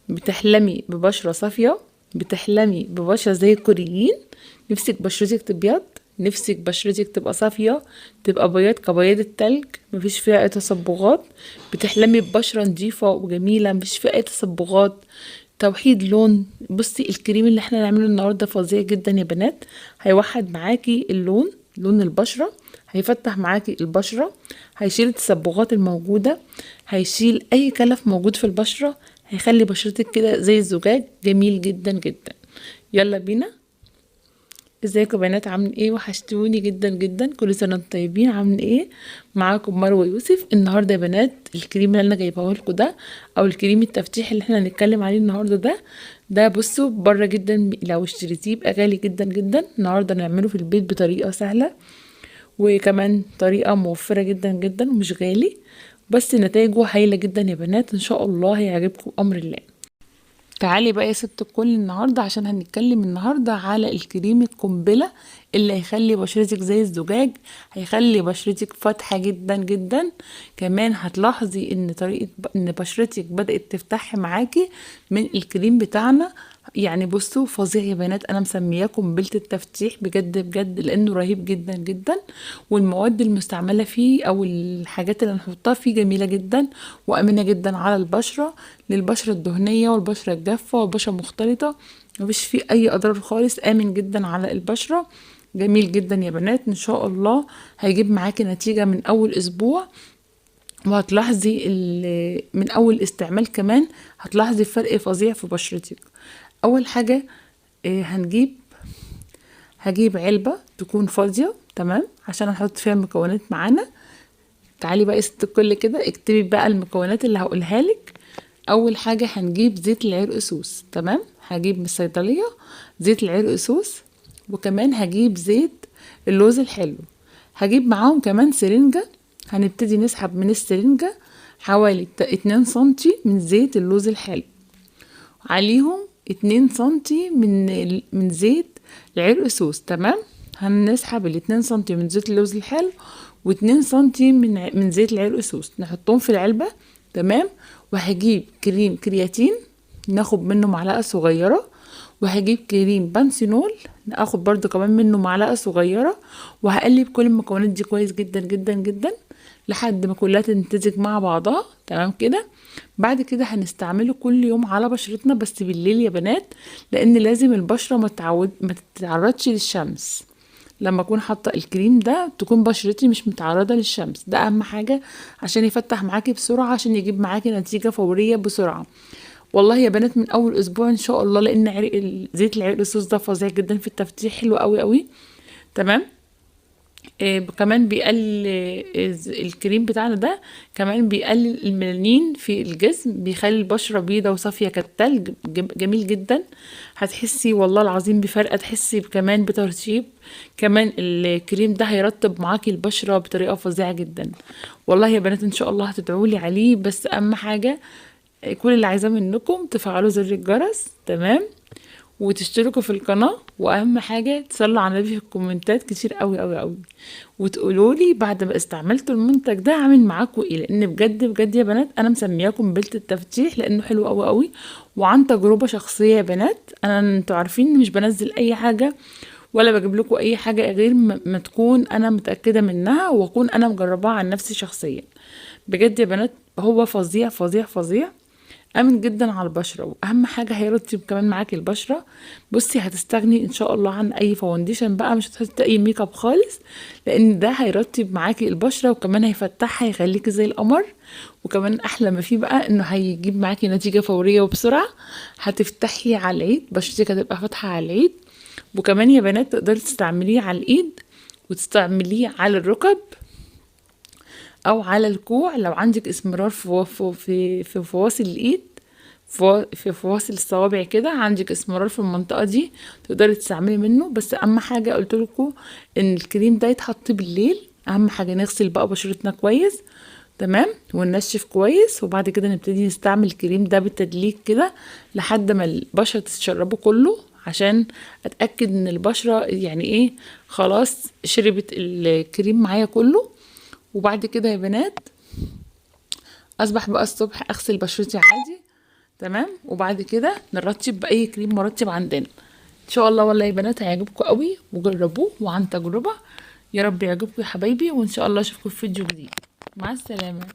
بتحلمي ببشرة صافية، بتحلمي ببشرة زي الكوريين، نفسك بشرتك تبيض، نفسك بشرتك تبقى صافية، تبقى بياض كبياض التلج، مفيش فيها اي تصبغات، بتحلمي ببشرة نظيفة وجميلة مفيش فيها اي تصبغات، توحيد لون. بصي الكريم اللي احنا نعمله النهارده فظيع جدا يا بنات، هيوحد معاكي اللون، لون البشرة، هيفتح معاكي البشرة، هيشيل التصبغات الموجودة، هيشيل اي كلف موجود في البشرة، هيخلي بشرتك كده زي الزجاج، جميل جدا جدا. يلا بينا. ازيكم يا بنات، عاملين ايه؟ وحشتوني جدا جدا، كل سنه وانتم طيبين. عاملين ايه؟ معاكم مروه يوسف. النهارده يا بنات الكريم اللي انا جايباه لكم ده، او الكريم التفتيح اللي احنا هنتكلم عليه النهارده ده بصوا بره جدا، لو اشتريتيه يبقى غالي جدا جدا. النهارده نعمله في البيت بطريقه سهله، وكمان طريقه موفره جدا جدا ومش غالي، بس نتائجه هايله جدا يا بنات، ان شاء الله هيعجبكم امر الله. تعالي بقى يا ست الكل النهارده، عشان هنتكلم النهارده على الكريم القنبله اللي هيخلي بشرتك زي الزجاج، هيخلي بشرتك فاتحه جدا جدا. كمان هتلاحظي ان ان بشرتك بدات تفتح معاكي من الكريم بتاعنا. يعني بصوا فظيع يا بنات، انا مسمياه قنبله التفتيح بجد بجد، لانه رهيب جدا جدا، والمواد المستعمله فيه او الحاجات اللي هنحطها فيه جميله جدا وامنه جدا على البشره، للبشره الدهنيه والبشره الجافه والبشره المختلطه، مفيش فيه اي اضرار خالص، امن جدا على البشره، جميل جدا يا بنات. ان شاء الله هيجيب معاكي نتيجه من اول اسبوع، وهتلاحظي من اول استعمال كمان هتلاحظي فرق فظيع في بشرتك. اول حاجه هجيب علبه تكون فاضيه تمام، عشان نحط فيها المكونات معانا. تعالي بقى يا ست الكل كده اكتبي بقى المكونات اللي هقولها لك. اول حاجه هنجيب زيت العرقسوس، تمام، هجيب من الصيدليه زيت العرقسوس، وكمان هجيب زيت اللوز الحلو، هجيب معاهم كمان سرنجه، هنبتدي نسحب من السرنجه حوالي 2 سنتي من زيت اللوز الحلو، عليهم 2 سنتي من زيت العرقسوس، تمام. هنسحب 2 سنتي من زيت اللوز الحلو و2 سنتي من زيت العرقسوس، نحطهم في العلبة، تمام. وهجيب كريم كرياتين ناخد منه معلقة صغيرة، وهجيب كريم بانسينول ناخد برضو كمان منه معلقة صغيرة، وهقلب كل المكونات دي كويس جدا جدا جدا لحد ما كلها تمتزج مع بعضها، تمام كده. بعد كده هنستعمله كل يوم على بشرتنا، بس بالليل يا بنات، لان لازم البشرة ما تتعرضش للشمس. لما اكون حاطه الكريم ده تكون بشرتي مش متعرضه للشمس، ده اهم حاجه عشان يفتح معاكي بسرعه، عشان يجيب معاكي نتيجه فوريه بسرعه. والله يا بنات من اول اسبوع ان شاء الله، لان زيت العرق الصوص ده فظيع جدا في التفتيح، حلو قوي قوي، تمام. كمان بيقلل الكريم بتاعنا ده كمان بيقلل الميلانين في الجسم، بيخلي البشرة بيضة وصافية كالتلج، جميل جدا. هتحسي والله العظيم بفرق، هتحسي كمان بترطيب، كمان الكريم ده هيرطب معاكي البشرة بطريقة فظيعة جدا. والله يا بنات ان شاء الله هتدعولي عليه، بس اهم حاجة كل اللي عايزاه منكم تفعلوا زر الجرس، تمام، وتشتركوا في القناة، واهم حاجة تصلوا على النبي في الكومنتات كتير قوي قوي قوي، وتقولوا لي بعد ما استعملتوا المنتج ده عامل معاكم ايه، لان بجد بجد يا بنات انا مسمياكم بلت التفتيح لانه حلو قوي قوي، وعن تجربة شخصية يا بنات. انتوا عارفين إني مش بنزل اي حاجة ولا بجيب لكم اي حاجة غير ما تكون انا متأكدة منها، واكون انا مجرباها عن نفسي شخصيا. بجد يا بنات هو فظيع فظيع فظيع، امن جدا على البشره، واهم حاجه هيرطب كمان معاكي البشره. بصي هتستغني ان شاء الله عن اي فاونديشن بقى، مش هتحطي اي ميك اب خالص، لان ده هيرطب معاكي البشره، وكمان هيفتحها، هيخليكي زي القمر. وكمان احلى ما فيه بقى انه هيجيب معاكي نتيجه فوريه وبسرعه، هتفتحي على العيد، بشرتك هتبقى فاتحه على العيد. وكمان يا بنات تقدري تستعمليه على الايد، وتستعمليه على الركب، او على الكوع لو عندك اسمرار في فواصل الايد، في فواصل الصوابع كده عندك اسمرار في المنطقه دي، تقدري تستعملي منه. بس اهم حاجه قلت لكم ان الكريم ده يتحط بالليل، اهم حاجه نغسل بقى بشرتنا كويس، تمام، وننشف كويس، وبعد كده نبتدي نستعمل الكريم ده بالتدليك كده لحد ما البشره تتشربه كله، عشان اتاكد ان البشره يعني ايه خلاص شربت الكريم معايا كله. وبعد كده يا بنات اصبح بقى الصبح اغسل بشرتي عادي، تمام. وبعد كده نرطب باي كريم مرطب عندنا ان شاء الله. والله يا بنات هيعجبكم قوي وجربوه وعن تجربة. يا رب يعجبكم يا حبايبي، وان شاء الله اشوفكم في فيديو جديد. مع السلامة.